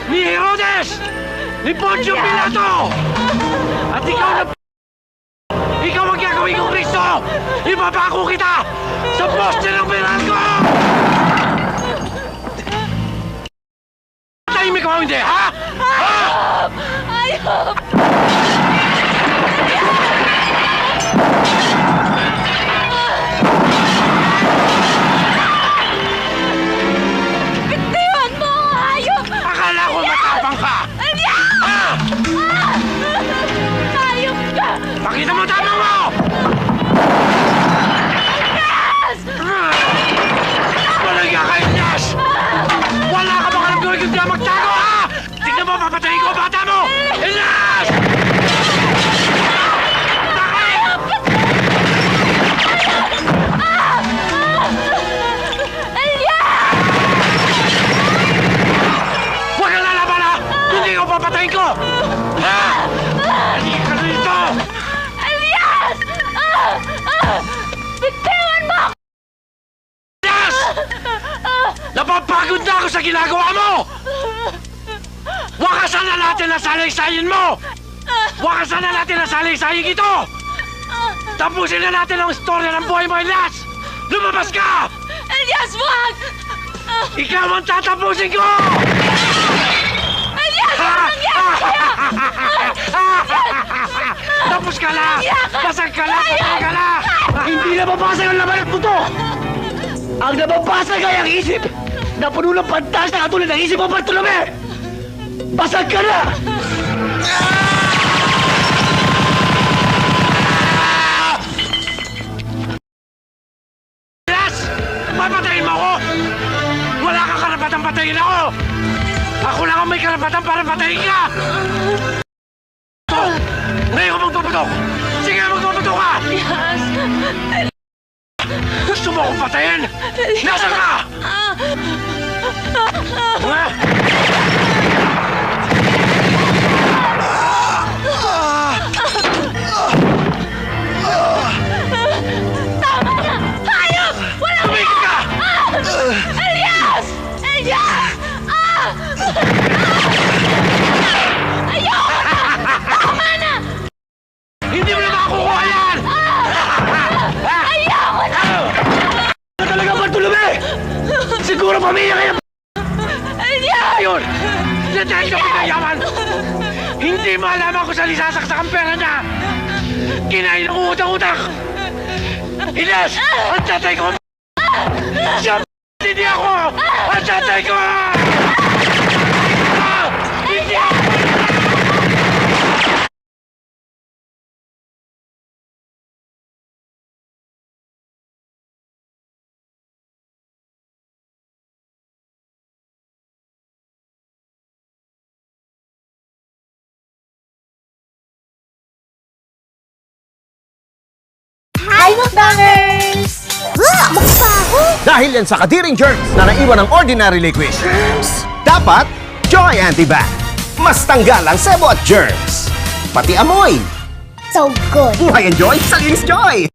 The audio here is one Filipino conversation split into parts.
ni Herodes, ni Poncio Pilato, at ikaw na ikaw ang gagawin kong Kristo! Ipapako kita sa poste ng penal ko! Tahimik ka ba hindi, ha? Ayop! Ayop! Bitiwan mo ang hayop! Akala ko matapang ka! Elias! Ha? Hayop ka! Pakita mo tapang mo! Elias! Walang ka, Elias! Wala ka bang alam gawin kung di magtago, ha? Tignan mo, papatayin ko ang bata mo! Elias! Bakit? Elias! Huwag kang lalaban, ha? Hindi ko papatayin ko! Ha? Hindi ka rito! Elias! Bitiwan mo ako! Elias! Napapagod na ako sa ginagawa mo! Wakasan na natin ang salaysayin mo! Wakasan na natin ang salaysayin ito! Tapusin na natin ang istorya ng buhay mo, Elias! Lumabas ka! Elias, wag! Ikaw ang tatapusin ko! Elias, ano nangyari? Tapos ka na! Basag ka na! Patay ka na! Hindi na mabasag ang laman at buto! Ang nababasag ay ang isip na puno ng pantas na katulad ng isip mo, Bartolome! Basag ka na! Yes! Papatayin mo ako! Wala kang karapatang patayin ako! Ako lang ang may karapatan para patayin ka! Ngayon ka magpapatok! Sige, magpapatok ka! Elias! Gusto mo akong patayin? Nasaan ka? Tama na! Hayop! Wala Tumigil ka! Elias! Elias! Ayoko na! Tama na! Hindi mo na makakukuha yan! Ayoko na! Ano talaga, Bartolome? Siguro pamilya kayo! Elias! Ayun! Yan dahil ka pinayaman! Hindi malaman kung saan isasaksak ang pera niya! Kinain ng utang-utang! Ines! Ang tatay ko! Siya! Hindi ako! Ang tatay ko! Hindi ako! Hi, mukbangers! Mukbang! Dahil yan sa kadiring germs na naiwan ng ordinary liquid, dapat Joy Antibac. Mas tanggal ang sebo at germs. Pati amoy. So good! Buhay enjoy sa Linis Joy!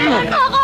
Ako!